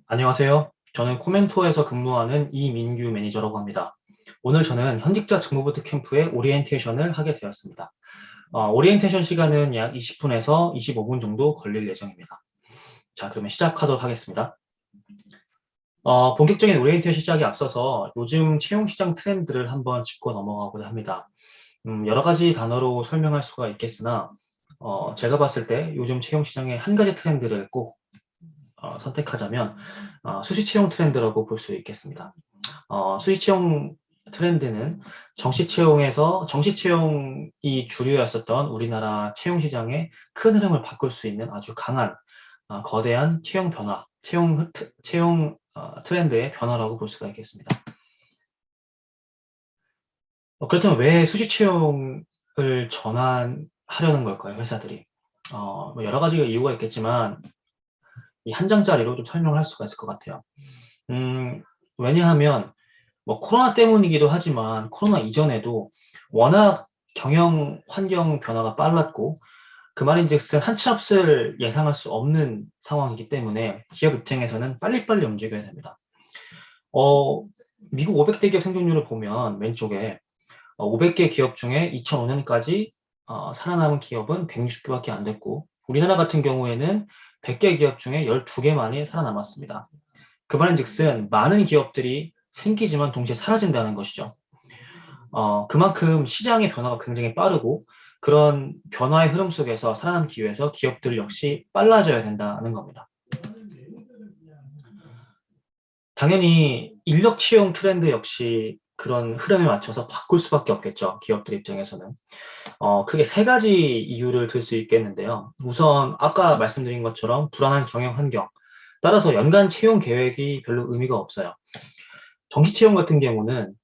안녕하세요. 저는 코멘토에서 근무하는 이민규 매니저라고 합니다. 오늘 저는 현직자 직무부트 캠프의 오리엔테이션을 하게 되었습니다. 오리엔테이션 시간은 약 20분에서 25분 정도 걸릴 예정입니다. 자, 그러면 시작하도록 하겠습니다. 본격적인 오리엔테이션 시작에 앞서서 요즘 채용시장 트렌드를 한번 짚고 넘어가고자 합니다. 여러 가지 단어로 설명할 수가 있겠으나, 제가 봤을 때 요즘 채용시장의 한 가지 트렌드를 꼭 선택하자면 수시 채용 트렌드라고 볼 수 있겠습니다. 수시 채용 트렌드는 정시 채용이 주류였었던 우리나라 채용 시장의 큰 흐름을 바꿀 수 있는 아주 강한 거대한 채용 변화, 채용 트렌드의 변화라고 볼 수가 있겠습니다. 그렇다면 왜 수시 채용을 전환하려는 걸까요, 회사들이? 뭐 여러 가지 이유가 있겠지만 이 한 장짜리로 좀 설명을 할 수가 있을 것 같아요. 왜냐하면 뭐 코로나 때문이기도 하지만 코로나 이전에도 워낙 경영 환경 변화가 빨랐고 그 말인즉슨 한 치 앞을 예상할 수 없는 상황이기 때문에 기업 입장에서는 빨리빨리 움직여야 됩니다. 어, 미국 500대 기업 생존율을 보면 왼쪽에 500개 기업 중에 2005년까지 살아남은 기업은 160개밖에 안 됐고 우리나라 같은 경우에는 100개 기업 중에 12개만이 살아남았습니다. 그 말인즉슨 많은 기업들이 생기지만 동시에 사라진다는 것이죠. 그만큼 시장의 변화가 굉장히 빠르고 그런 변화의 흐름 속에서 살아남기 위해서 기업들 역시 빨라져야 된다는 겁니다. 당연히 인력 채용 트렌드 역시 그런 흐름에 맞춰서 바꿀 수밖에 없겠죠. 기업들 입장에서는. 크게 세 가지 이유를 들 수 있겠는데요. 우선 아까 말씀드린 것처럼 불안한 경영 환경. 따라서 연간 채용 계획이 별로 의미가 없어요. 정시 채용 같은 경우는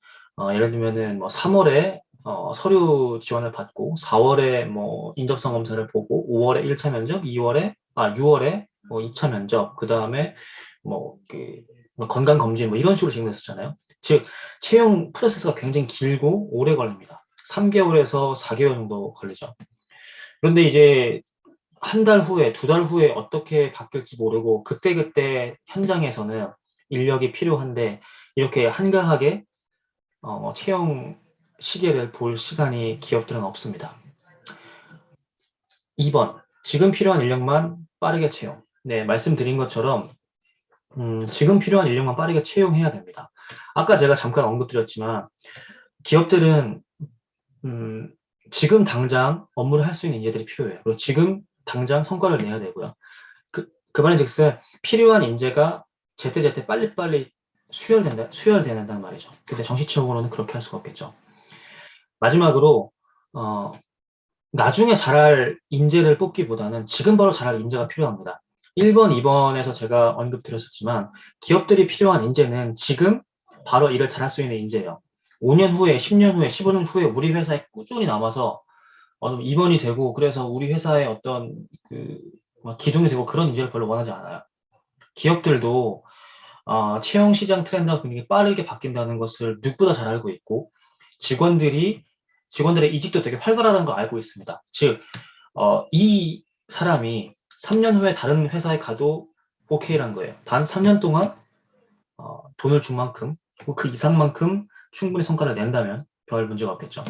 예를 들면은 뭐 3월에 서류 지원을 받고 4월에 뭐 인적성 검사를 보고 5월에 1차 면접, 6월에 뭐 2차 면접, 그 다음에 뭐 건강 검진 뭐 이런 식으로 진행됐었잖아요. 즉 채용 프로세스가 굉장히 길고 오래 걸립니다. 3개월에서 4개월 정도 걸리죠. 그런데 이제 한 달 후에, 두 달 후에 어떻게 바뀔지 모르고 그때그때 현장에서는 인력이 필요한데 이렇게 한가하게 채용 시계를 볼 시간이 기업들은 없습니다. 2번, 지금 필요한 인력만 빠르게 채용. 네, 말씀드린 것처럼 지금 필요한 인력만 빠르게 채용해야 됩니다. 아까 제가 잠깐 언급드렸지만 기업들은 지금 당장 업무를 할 수 있는 인재들이 필요해요. 그리고 지금 당장 성과를 내야 되고요. 그 말인즉슨 필요한 인재가 제때제때 빨리빨리 수혈된다는 말이죠. 근데 정시채용으로는 그렇게 할 수가 없겠죠. 마지막으로 어, 나중에 잘할 인재를 뽑기보다는 지금 바로 잘할 인재가 필요합니다. 1번, 2번에서 제가 언급드렸었지만 기업들이 필요한 인재는 지금 바로 일을 잘할 수 있는 인재예요. 5년 후에, 10년 후에, 15년 후에 우리 회사에 꾸준히 남아서 임원이 되고 그래서 우리 회사의 어떤 기둥이 되고 그런 인재를 별로 원하지 않아요. 기업들도 채용 시장 트렌드가 굉장히 빠르게 바뀐다는 것을 누구보다 잘 알고 있고 직원들의 이직도 되게 활발하다는 걸 알고 있습니다. 즉, 이 사람이 3년 후에 다른 회사에 가도 오케이란 거예요. 단 3년 동안 돈을 준 만큼, 그 이상만큼 충분히 성과를 낸다면 별 문제가 없겠죠.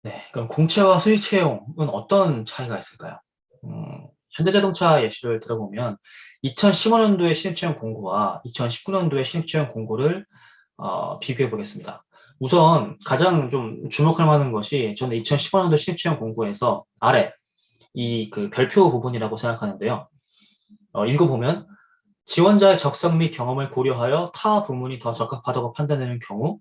네, 그럼 공채와 수의 채용은 어떤 차이가 있을까요? 현대자동차 예시를 들어보면 2015년도의 신입채용 공고와 2019년도의 신입채용 공고를 비교해 보겠습니다. 우선 가장 좀 주목할 만한 것이 저는 2015년도 신입채용 공고에서 아래 이 그 별표 부분이라고 생각하는데요. 읽어보면 지원자의 적성 및 경험을 고려하여 타 부문이 더 적합하다고 판단되는 경우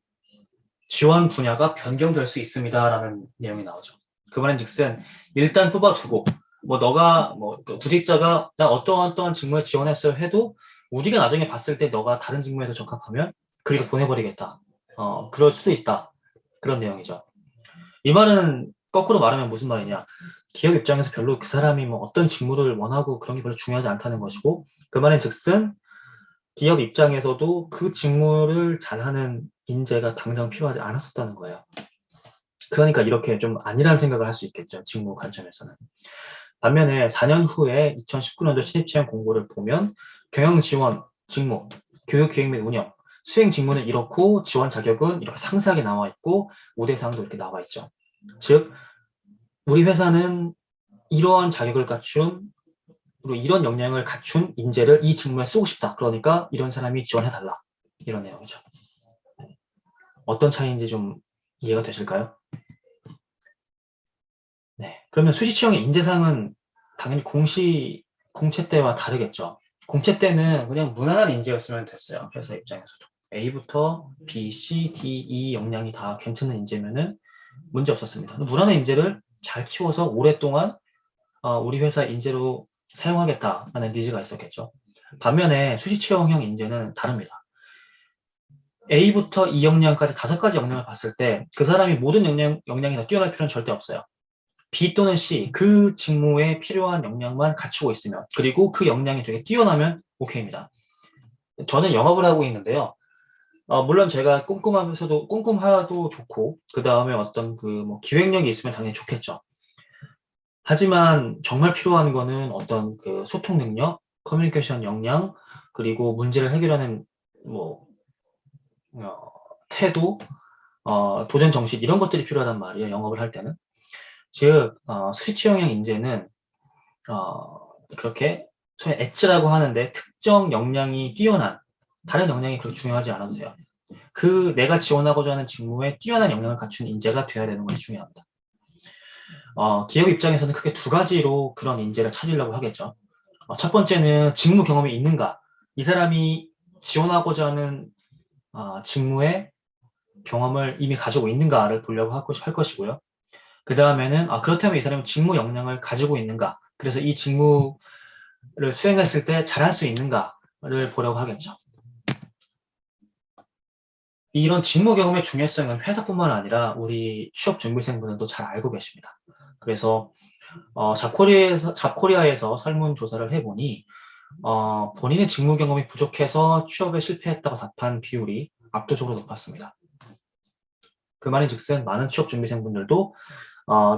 지원 분야가 변경될 수 있습니다라는 내용이 나오죠. 그 말인즉슨 일단 뽑아두고 뭐 너가 뭐그 구직자가 나 어떠한 직무에 지원했어요 해도 우리가 나중에 봤을 때 너가 다른 직무에서 적합하면 그리고 보내버리겠다. 그럴 수도 있다. 그런 내용이죠. 이 말은 거꾸로 말하면 무슨 말이냐? 기업 입장에서 별로 그 사람이 뭐 어떤 직무를 원하고 그런 게 별로 중요하지 않다는 것이고 그 말인즉슨 기업 입장에서도 그 직무를 잘하는 인재가 당장 필요하지 않았었다는 거예요. 그러니까 이렇게 좀 아니란 생각을 할 수 있겠죠. 직무 관점에서는. 반면에 4년 후에 2019년도 신입채용 공고를 보면 경영 지원, 직무, 교육 기획 및 운영, 수행 직무는 이렇고 지원 자격은 이렇게 상세하게 나와 있고 우대사항도 이렇게 나와 있죠. 즉 우리 회사는 이러한 자격을 갖춘 그리고 이런 역량을 갖춘 인재를 이 직무에 쓰고 싶다. 그러니까 이런 사람이 지원해달라. 이런 내용이죠. 어떤 차이인지 좀 이해가 되실까요? 네. 그러면 수시 채용의 인재상은 당연히 공채 때와 다르겠죠. 공채 때는 그냥 무난한 인재였으면 됐어요. 회사 입장에서도. A부터 B, C, D, E 역량이 다 괜찮은 인재면은 문제 없었습니다. 무난한 인재를 잘 키워서 오랫동안 우리 회사 인재로 사용하겠다라는 니즈가 있었겠죠. 반면에 수시 채용형 인재는 다릅니다. A부터 E 역량까지 5가지 역량을 봤을 때 그 사람이 모든 역량이 다 뛰어날 필요는 절대 없어요. B 또는 C, 그 직무에 필요한 역량만 갖추고 있으면, 그리고 그 역량이 되게 뛰어나면 오케이입니다. 저는 영업을 하고 있는데요. 물론 제가 꼼꼼하도 좋고, 그 다음에 어떤 뭐 기획력이 있으면 당연히 좋겠죠. 하지만 정말 필요한 거는 어떤 그 소통 능력, 커뮤니케이션 역량, 그리고 문제를 해결하는 뭐, 태도, 도전 정신, 이런 것들이 필요하단 말이에요. 영업을 할 때는. 즉, 수시채용형 인재는 그렇게 소위 엣지라고 하는데 특정 역량이 뛰어난 다른 역량이 그렇게 중요하지 않아도 돼요. 내가 지원하고자 하는 직무에 뛰어난 역량을 갖춘 인재가 돼야 되는 것이 중요합니다. 기업 입장에서는 크게 2가지로 그런 인재를 찾으려고 하겠죠. 첫 번째는 직무 경험이 있는가. 이 사람이 지원하고자 하는 직무의 경험을 이미 가지고 있는가를 보려고 할 것이고요. 그 다음에는 그렇다면 이 사람은 직무 역량을 가지고 있는가. 그래서 이 직무를 수행했을 때 잘할 수 있는가를 보려고 하겠죠. 이런 직무 경험의 중요성은 회사뿐만 아니라 우리 취업 준비생분들도 잘 알고 계십니다. 그래서 잡코리아에서 설문조사를 해보니 본인의 직무 경험이 부족해서 취업에 실패했다고 답한 비율이 압도적으로 높았습니다. 그 말인즉슨 많은 취업 준비생분들도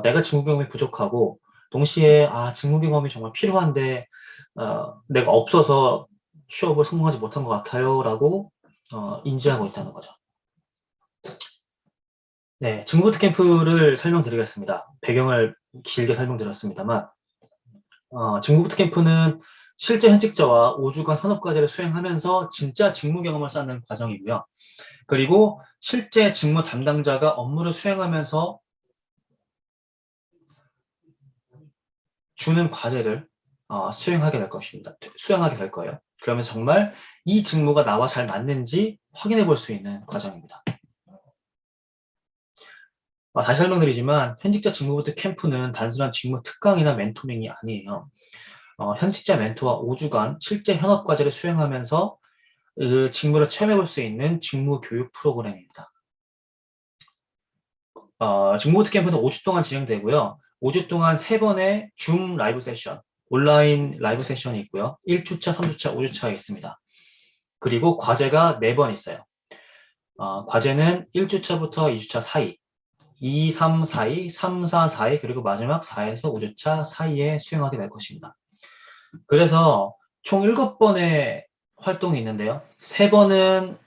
내가 직무 경험이 부족하고 동시에 직무 경험이 정말 필요한데 내가 없어서 취업을 성공하지 못한 것 같아요 라고 인지하고 있다는 거죠. 네, 직무 부트캠프를 설명드리겠습니다. 배경을 길게 설명드렸습니다만 직무 부트캠프는 실제 현직자와 5주간 현업과제를 수행하면서 진짜 직무 경험을 쌓는 과정이고요. 그리고 실제 직무 담당자가 업무를 수행하면서 주는 과제를 수행하게 될 것입니다. 수행하게 될 거예요. 그러면서 정말 이 직무가 나와 잘 맞는지 확인해 볼 수 있는 과정입니다. 다시 설명드리지만 현직자 직무부터 캠프는 단순한 직무 특강이나 멘토링이 아니에요. 현직자 멘토와 5주간 실제 현업 과제를 수행하면서 그 직무를 체험해 볼 수 있는 직무 교육 프로그램입니다. 직무 부트캠프는 5주 동안 진행되고요. 5주 동안 3번의 줌 라이브 세션, 온라인 라이브 세션이 있고요. 1주차, 3주차, 5주차가 있습니다. 그리고 과제가 4번 있어요. 과제는 1주차부터 2주차 사이, 2, 3 사이, 3, 4 사이, 그리고 마지막 4에서 5주차 사이에 수행하게 될 것입니다. 그래서 총 7번의 활동이 있는데요. 3번은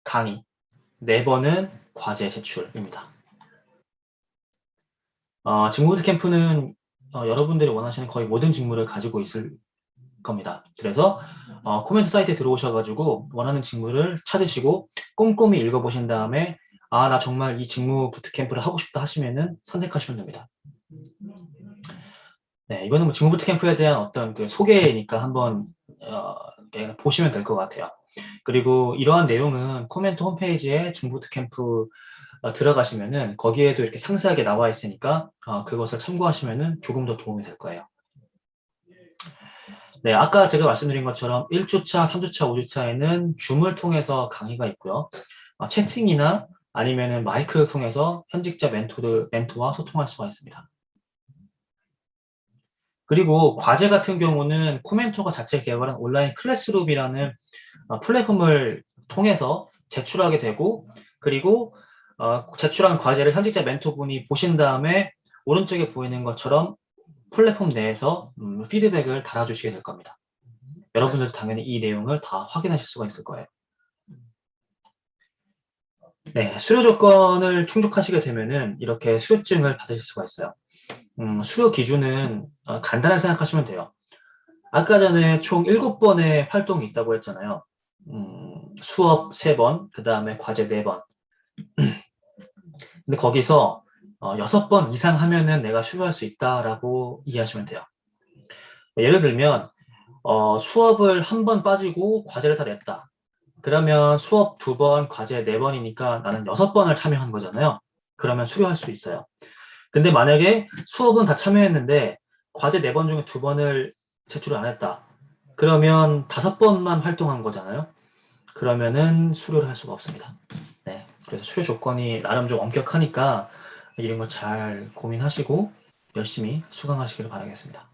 강의, 4번은 과제 제출입니다. 직무 부트캠프는 여러분들이 원하시는 거의 모든 직무를 가지고 있을 겁니다. 그래서 코멘트 사이트에 들어오셔가지고 원하는 직무를 찾으시고 꼼꼼히 읽어보신 다음에 나 정말 이 직무 부트캠프를 하고 싶다 하시면은 선택하시면 됩니다. 네, 이거는 뭐 직무 부트캠프에 대한 어떤 그 소개니까 한번 보시면 될 것 같아요. 그리고 이러한 내용은 코멘트 홈페이지에 직무 부트캠프 들어가시면은 거기에도 이렇게 상세하게 나와 있으니까 그것을 참고하시면은 조금 더 도움이 될 거예요. 네, 아까 제가 말씀드린 것처럼 1주차, 3주차, 5주차에는 줌을 통해서 강의가 있고요. 채팅이나 아니면은 마이크를 통해서 현직자 멘토와 소통할 수가 있습니다. 그리고 과제 같은 경우는 코멘토가 자체 개발한 온라인 클래스룸이라는 플랫폼을 통해서 제출하게 되고 그리고 제출한 과제를 현직자 멘토분이 보신 다음에 오른쪽에 보이는 것처럼 플랫폼 내에서 피드백을 달아주시게 될 겁니다. 여러분들도 당연히 이 내용을 다 확인하실 수가 있을 거예요. 네, 수료 조건을 충족하시게 되면은 이렇게 수료증을 받으실 수가 있어요. 수료 기준은 간단하게 생각하시면 돼요. 아까 전에 총 7번의 활동이 있다고 했잖아요. 수업 3번, 그 다음에 과제 4번. 근데 거기서 6번 이상 하면은 내가 수료할 수 있다라고 이해하시면 돼요. 예를 들면 수업을 1번 빠지고 과제를 다 냈다. 그러면 수업 2번, 과제 4번이니까 나는 6번을 참여한 거잖아요. 그러면 수료할 수 있어요. 근데 만약에 수업은 다 참여했는데 과제 4번 중에 2번을 제출을 안 했다. 그러면 5번만 활동한 거잖아요. 그러면은 수료를 할 수가 없습니다. 네. 그래서 수료 조건이 나름 좀 엄격하니까 이런 거 잘 고민하시고 열심히 수강하시기를 바라겠습니다.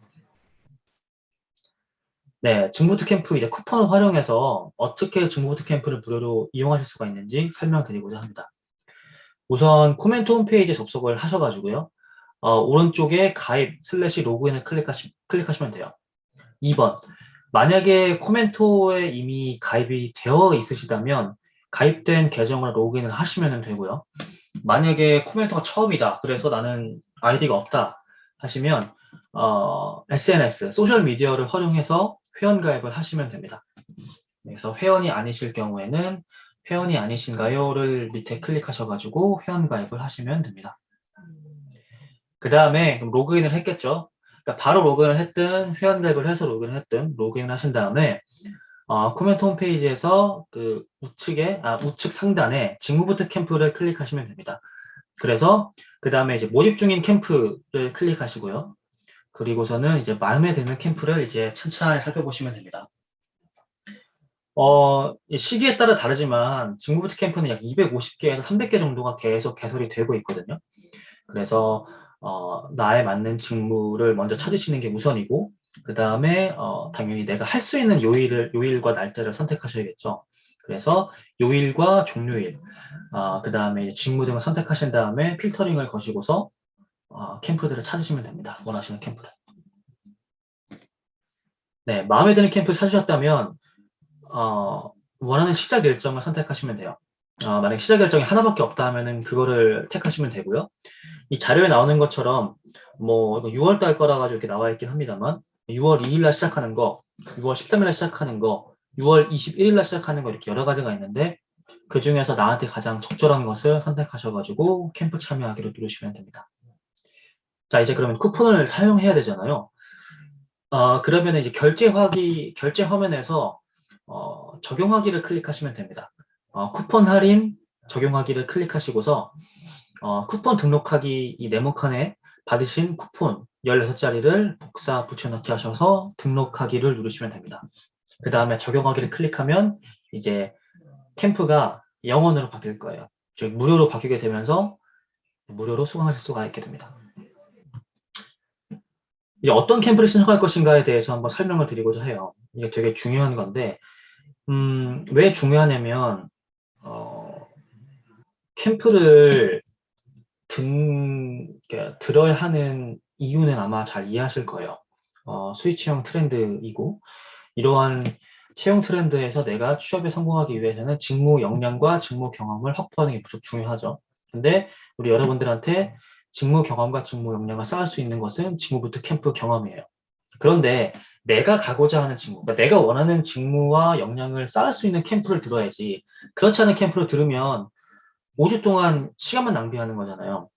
네, 증부트 캠프 이제 쿠폰을 활용해서 어떻게 증부트 캠프를 무료로 이용하실 수가 있는지 설명드리고자 합니다. 우선 코멘트 홈페이지에 접속을 하셔가지고요. 오른쪽에 가입 슬래시 로그인을 클릭하시면 돼요. 2번, 만약에 코멘토에 이미 가입이 되어 있으시다면 가입된 계정을 로그인을 하시면 되고요. 만약에 코멘토가 처음이다. 그래서 나는 아이디가 없다 하시면 SNS, 소셜미디어를 활용해서 회원 가입을 하시면 됩니다. 그래서 회원이 아니실 경우에는 회원이 아니신가요를 밑에 클릭하셔가지고 회원 가입을 하시면 됩니다. 그 다음에 로그인을 했겠죠. 그러니까 바로 로그인을 했든 회원 가입을 해서 로그인을 했든 로그인을 하신 다음에 코멘트 홈페이지에서 그 우측 상단에 직무부터 캠프를 클릭하시면 됩니다. 그래서 그 다음에 이제 모집 중인 캠프를 클릭하시고요. 그리고서는 이제 마음에 드는 캠프를 이제 천천히 살펴보시면 됩니다. 시기에 따라 다르지만 직무부터 캠프는 약 250개에서 300개 정도가 계속 개설이 되고 있거든요. 그래서 나에 맞는 직무를 먼저 찾으시는 게 우선이고 그 다음에 당연히 내가 할 수 있는 요일과 날짜를 선택하셔야겠죠. 그래서 요일과 종료일, 그 다음에 직무 등을 선택하신 다음에 필터링을 거시고서 캠프들을 찾으시면 됩니다. 원하시는 캠프를. 네, 마음에 드는 캠프 찾으셨다면 원하는 시작 일정을 선택하시면 돼요. 만약 시작 일정이 하나밖에 없다 하면은 그거를 택하시면 되고요. 이 자료에 나오는 것처럼 뭐 6월 달 거라 가지고 이렇게 나와 있긴 합니다만 6월 2일 날 시작하는 거, 6월 13일 날 시작하는 거, 6월 21일 날 시작하는 거 이렇게 여러 가지가 있는데 그 중에서 나한테 가장 적절한 것을 선택하셔가지고 캠프 참여하기를 누르시면 됩니다. 자, 이제 그러면 쿠폰을 사용해야 되잖아요. 그러면 이제 결제 화면에서 적용하기를 클릭하시면 됩니다. 쿠폰 할인 적용하기를 클릭하시고서 쿠폰 등록하기 이 네모칸에 받으신 쿠폰 16자리를 복사 붙여넣기 하셔서 등록하기를 누르시면 됩니다. 그 다음에 적용하기를 클릭하면 이제 캠프가 0원으로 바뀔 거예요. 즉 무료로 바뀌게 되면서 무료로 수강하실 수가 있게 됩니다. 이제 어떤 캠프를 신청할 것인가에 대해서 한번 설명을 드리고자 해요. 이게 되게 중요한 건데 왜 중요하냐면 캠프를 들어야 하는 이유는 아마 잘 이해하실 거예요. 수익 채용 트렌드이고 이러한 채용 트렌드에서 내가 취업에 성공하기 위해서는 직무 역량과 직무 경험을 확보하는 게 무척 중요하죠. 근데 우리 여러분들한테 직무 경험과 직무 역량을 쌓을 수 있는 것은 직무부터 캠프 경험이에요. 그런데 내가 가고자 하는 직무, 그러니까 내가 원하는 직무와 역량을 쌓을 수 있는 캠프를 들어야지. 그렇지 않은 캠프를 들으면 5주 동안 시간만 낭비하는 거잖아요.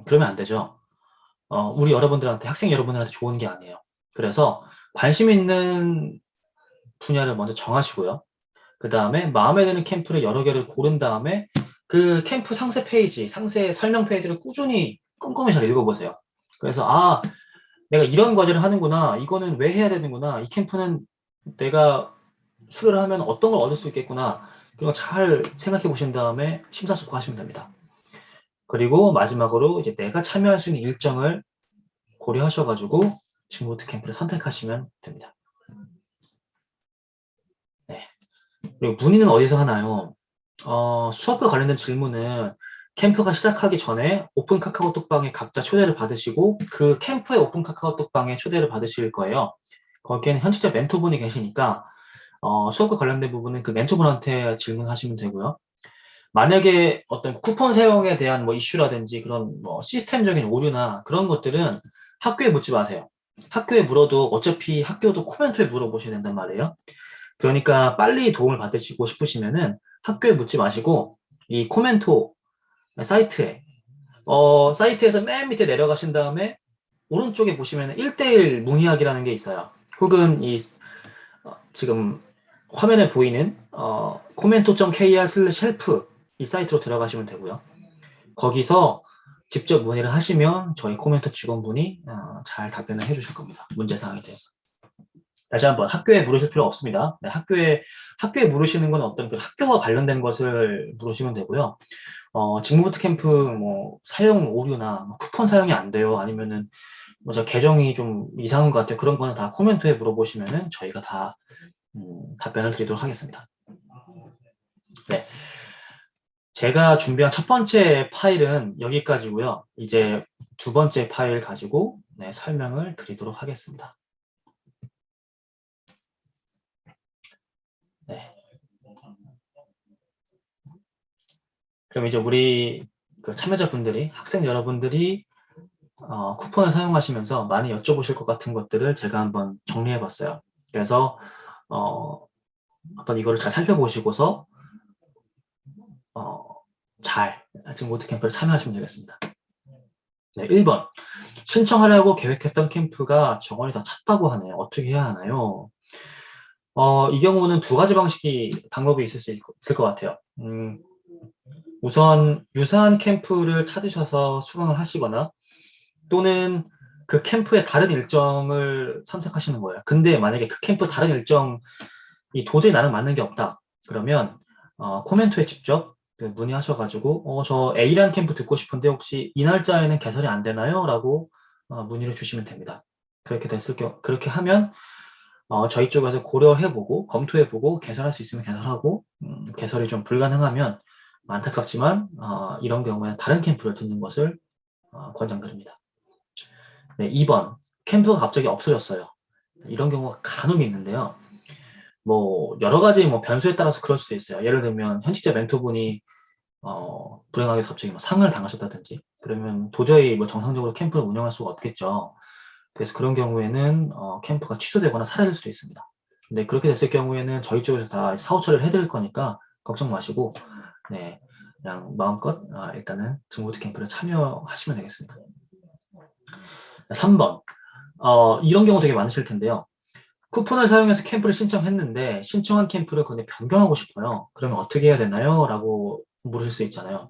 그러면 안 되죠. 우리 여러분들한테, 학생 여러분들한테 좋은 게 아니에요. 그래서 관심 있는 분야를 먼저 정하시고요. 그 다음에 마음에 드는 캠프를 여러 개를 고른 다음에 그 캠프 상세 설명 페이지를 꾸준히 꼼꼼히 잘 읽어보세요. 그래서 내가 이런 과제를 하는구나. 이거는 왜 해야 되는구나. 이 캠프는 내가 수료를 하면 어떤 걸 얻을 수 있겠구나. 그런 거 잘 생각해 보신 다음에 심사숙고하시면 됩니다. 그리고 마지막으로 이제 내가 참여할 수 있는 일정을 고려하셔가지고 직무부터 캠프를 선택하시면 됩니다. 네. 그리고 문의는 어디서 하나요? 수업과 관련된 질문은 캠프가 시작하기 전에 오픈 카카오톡방에 각자 초대를 받으시고 그 캠프의 오픈 카카오톡방에 초대를 받으실 거예요. 거기에는 현직자 멘토분이 계시니까 수업과 관련된 부분은 그 멘토분한테 질문하시면 되고요. 만약에 어떤 쿠폰 사용에 대한 뭐 이슈라든지 그런 뭐 시스템적인 오류나 그런 것들은 학교에 묻지 마세요. 학교에 물어도 어차피 학교도 코멘토에 물어보셔야 된단 말이에요. 그러니까 빨리 도움을 받으시고 싶으시면은 학교에 묻지 마시고 이 코멘토 사이트에 사이트에서 맨 밑에 내려가신 다음에 오른쪽에 보시면 1대1 문의하기라는 게 있어요. 혹은 지금 화면에 보이는 commento.kr/help 이 사이트로 들어가시면 되고요. 거기서 직접 문의를 하시면 저희 코멘토 직원분이 잘 답변을 해주실 겁니다. 문제사항에 대해서. 다시 한번 학교에 물으실 필요 없습니다. 네, 학교에 물으시는 건 어떤 그 학교와 관련된 것을 물으시면 되고요. 직무부터 캠프 뭐 사용 오류나 뭐 쿠폰 사용이 안 돼요. 아니면은 뭐 저 계정이 좀 이상한 것 같아요. 그런 거는 다 코멘트에 물어보시면은 저희가 다 답변을 드리도록 하겠습니다. 네. 제가 준비한 첫 번째 파일은 여기까지고요. 이제 두 번째 파일 가지고 설명을 드리도록 하겠습니다. 네. 그럼 이제 우리 그 참여자분들이, 학생 여러분들이 쿠폰을 사용하시면서 많이 여쭤보실 것 같은 것들을 제가 한번 정리해봤어요. 그래서 한번 이거를 잘 살펴보시고서 잘 직무부터 캠프를 참여하시면 되겠습니다. 네, 1번. 신청하려고 계획했던 캠프가 정원이 다 찼다고 하네요. 어떻게 해야 하나요? 이 경우는 두 가지 방법이 있을 것 같아요. 우선 유사한 캠프를 찾으셔서 수강을 하시거나 또는 그 캠프의 다른 일정을 선택하시는 거예요. 근데 만약에 그 캠프 다른 일정이 도저히 나랑 맞는 게 없다. 그러면 코멘토에 직접 문의하셔가지고 저 A라는 캠프 듣고 싶은데 혹시 이 날짜에는 개설이 안 되나요? 라고 문의를 주시면 됩니다. 그렇게 하면 저희 쪽에서 고려해보고 검토해보고 개설할 수 있으면 개설하고 개설이 좀 불가능하면 안타깝지만 이런 경우에는 다른 캠프를 듣는 것을 권장드립니다. 네, 2번. 캠프가 갑자기 없어졌어요. 이런 경우가 간혹 있는데요. 뭐 여러 가지 뭐 변수에 따라서 그럴 수도 있어요. 예를 들면 현직자 멘토분이 불행하게 갑자기 뭐 상을 당하셨다든지 그러면 도저히 뭐 정상적으로 캠프를 운영할 수가 없겠죠. 그래서 그런 경우에는 캠프가 취소되거나 사라질 수도 있습니다. 근데 그렇게 됐을 경우에는 저희 쪽에서 다 사후 처리를 해드릴 거니까 걱정 마시고 네, 그냥 마음껏 일단은 직무부터 캠프를 참여하시면 되겠습니다. 3번. 이런 경우 되게 많으실 텐데요. 쿠폰을 사용해서 캠프를 신청했는데 신청한 캠프를 근데 변경하고 싶어요. 그러면 어떻게 해야 되나요? 라고 물으실 수 있잖아요.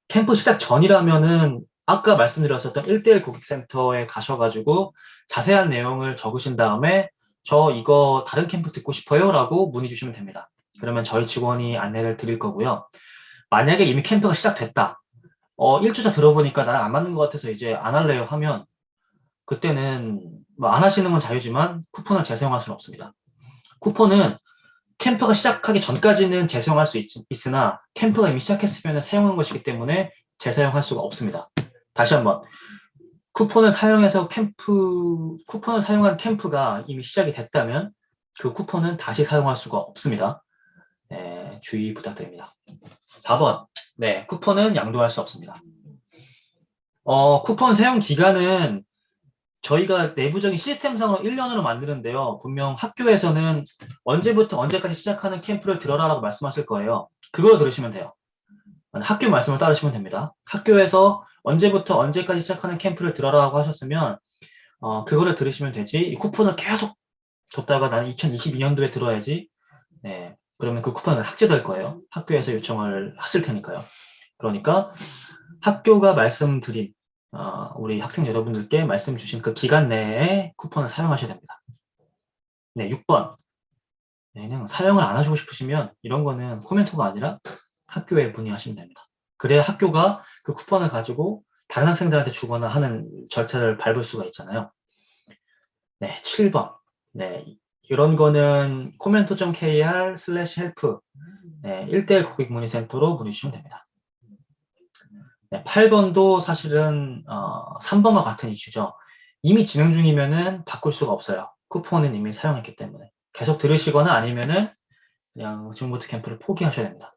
캠프 시작 전이라면은 아까 말씀드렸었던 1대1 고객센터에 가셔가지고 자세한 내용을 적으신 다음에 저 이거 다른 캠프 듣고 싶어요 라고 문의 주시면 됩니다. 그러면 저희 직원이 안내를 드릴 거고요. 만약에 이미 캠프가 시작됐다. 1주차 들어보니까 나랑 안 맞는 것 같아서 이제 안 할래요 하면 그때는 뭐 안 하시는 건 자유지만 쿠폰을 재사용할 수는 없습니다. 쿠폰은 캠프가 시작하기 전까지는 재사용할 수 있으나 캠프가 이미 시작했으면 사용한 것이기 때문에 재사용할 수가 없습니다. 다시 한번 쿠폰을 사용한 캠프가 이미 시작이 됐다면 그 쿠폰은 다시 사용할 수가 없습니다. 네, 주의 부탁드립니다. 4번. 네, 쿠폰은 양도할 수 없습니다. 쿠폰 사용 기간은 저희가 내부적인 시스템상으로 1년으로 만드는데요. 분명 학교에서는 언제부터 언제까지 시작하는 캠프를 들어라라고 말씀하실 거예요. 그거 들으시면 돼요. 학교 말씀을 따르시면 됩니다. 학교에서 언제부터 언제까지 시작하는 캠프를 들어라고 하셨으면 그거를 들으시면 되지. 이 쿠폰을 계속 줬다가 나는 2022년도에 들어야지. 네, 그러면 그 쿠폰은 삭제될 거예요. 학교에서 요청을 하실 테니까요. 그러니까 학교가 말씀드린 우리 학생 여러분들께 말씀 주신 그 기간 내에 쿠폰을 사용하셔야 됩니다. 네, 6번. 네, 그냥 사용을 안 하시고 싶으시면 이런 거는 코멘토가 아니라 학교에 문의하시면 됩니다. 그래야 학교가 그 쿠폰을 가지고 다른 학생들한테 주거나 하는 절차를 밟을 수가 있잖아요. 네, 7번. 네, 이런 거는 commento.kr/help 네, 1대1 고객문의센터로 문의 주시면 됩니다. 네, 8번도 사실은 3번과 같은 이슈죠. 이미 진행 중이면은 바꿀 수가 없어요. 쿠폰은 이미 사용했기 때문에. 계속 들으시거나 아니면은 그냥 직무부터 캠프를 포기하셔야 됩니다.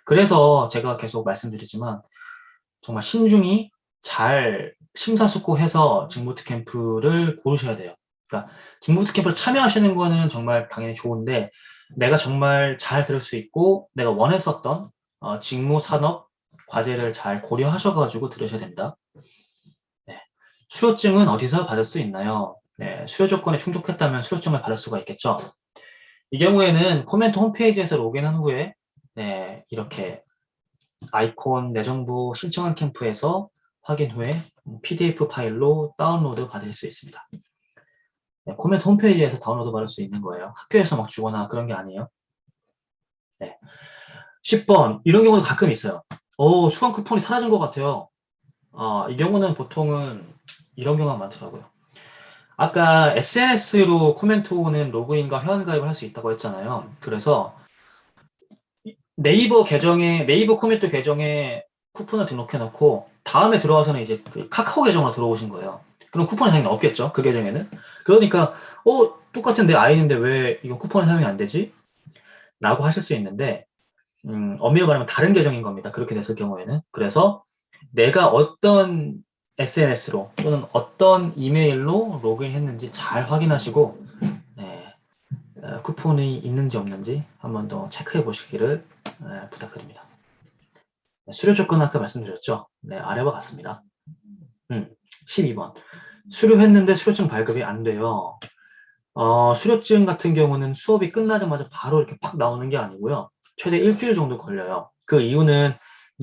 그래서 제가 계속 말씀드리지만 정말 신중히 잘 심사숙고해서 직무부터 캠프를 고르셔야 돼요. 그러니까 직무부터 캠프를 참여하시는 거는 정말 당연히 좋은데 내가 정말 잘 들을 수 있고 내가 원했었던 직무 산업 과제를 잘 고려하셔가지고 들으셔야 됩니다. 네. 수료증은 어디서 받을 수 있나요? 네, 수료 조건에 충족했다면 수료증을 받을 수가 있겠죠. 이 경우에는 코멘트 홈페이지에서 로그인한 후에 네, 이렇게 아이콘 내 정보 신청한 캠프에서 확인 후에 PDF 파일로 다운로드 받을 수 있습니다. 네, 코멘트 홈페이지에서 다운로드 받을 수 있는 거예요. 학교에서 막 주거나 그런 게 아니에요. 네. 10번 이런 경우도 가끔 있어요. 수강 쿠폰이 사라진 것 같아요. 이 경우는 보통은 이런 경우가 많더라고요. 아까 SNS로 코멘토는 로그인과 회원가입을 할 수 있다고 했잖아요. 그래서 네이버 코멘토 계정에 쿠폰을 등록해 놓고 다음에 들어와서는 이제 그 카카오 계정으로 들어오신 거예요. 그럼 쿠폰이 당연히 없겠죠. 그 계정에는. 그러니까 똑같은 내 아이인데 왜 이거 쿠폰이 사용이 안 되지? 라고 하실 수 있는데 엄밀히 말하면 다른 계정인 겁니다. 그렇게 됐을 경우에는. 그래서 내가 어떤 SNS로 또는 어떤 이메일로 로그인했는지 잘 확인하시고 네, 쿠폰이 있는지 없는지 한 번 더 체크해 보시기를 부탁드립니다. 네, 수료 조건 아까 말씀드렸죠? 네, 아래와 같습니다. 12번. 수료했는데 수료증 발급이 안 돼요. 수료증 같은 경우는 수업이 끝나자마자 바로 이렇게 팍 나오는 게 아니고요. 최대 일주일 정도 걸려요. 그 이유는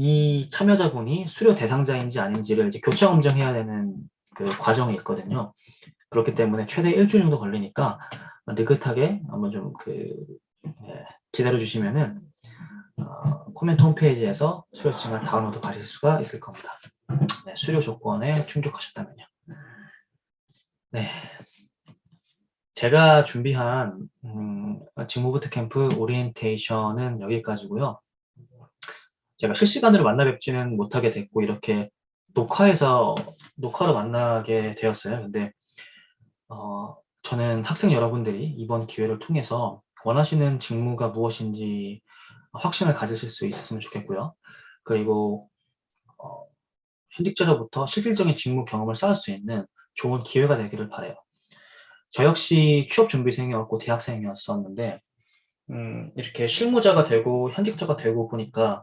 이 참여자분이 수료 대상자인지 아닌지를 이제 교차 검증해야 되는 그 과정이 있거든요. 그렇기 때문에 최대 일주일 정도 걸리니까 느긋하게 한번 좀 기다려 주시면은 코멘트 홈페이지에서 수료증을 다운로드 받으실 수가 있을 겁니다. 네, 수료 조건에 충족하셨다면요. 네. 제가 준비한 직무부터 캠프 오리엔테이션은 여기까지고요. 제가 실시간으로 만나 뵙지는 못하게 됐고 이렇게 녹화로 만나게 되었어요. 근데 저는 학생 여러분들이 이번 기회를 통해서 원하시는 직무가 무엇인지 확신을 가지실 수 있었으면 좋겠고요. 그리고 현직자로부터 실질적인 직무 경험을 쌓을 수 있는 좋은 기회가 되기를 바라요. 저 역시 취업 준비생이었고 대학생이었었는데 이렇게 실무자가 되고 현직자가 되고 보니까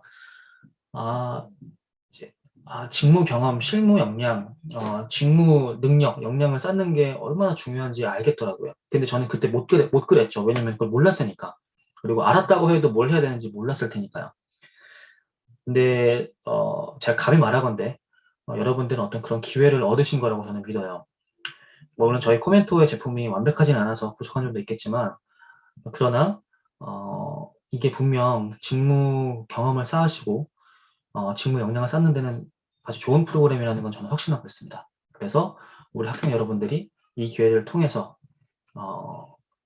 아, 이제, 직무 경험, 실무 역량, 직무 능력, 역량을 쌓는 게 얼마나 중요한지 알겠더라고요. 근데 저는 그때 못 그랬죠. 왜냐면 그걸 몰랐으니까. 그리고 알았다고 해도 뭘 해야 되는지 몰랐을 테니까요. 근데 제가 감히 말하건대 여러분들은 어떤 그런 기회를 얻으신 거라고 저는 믿어요. 물론 저희 코멘토의 제품이 완벽하진 않아서 부족한 점도 있겠지만 그러나 이게 분명 직무 경험을 쌓으시고 직무 역량을 쌓는 데는 아주 좋은 프로그램이라는 건 저는 확신하고 있습니다. 그래서 우리 학생 여러분들이 이 기회를 통해서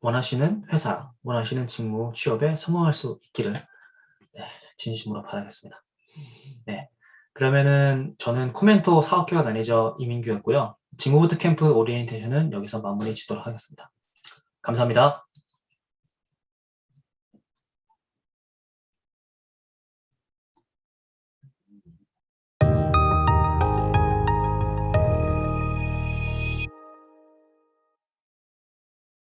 원하시는 회사, 원하시는 직무 취업에 성공할 수 있기를 네, 진심으로 바라겠습니다. 네, 그러면은 저는 코멘토 사업개발 매니저 이민규였고요. 직무부터 캠프 오리엔테이션은 여기서 마무리 짓도록 하겠습니다. 감사합니다.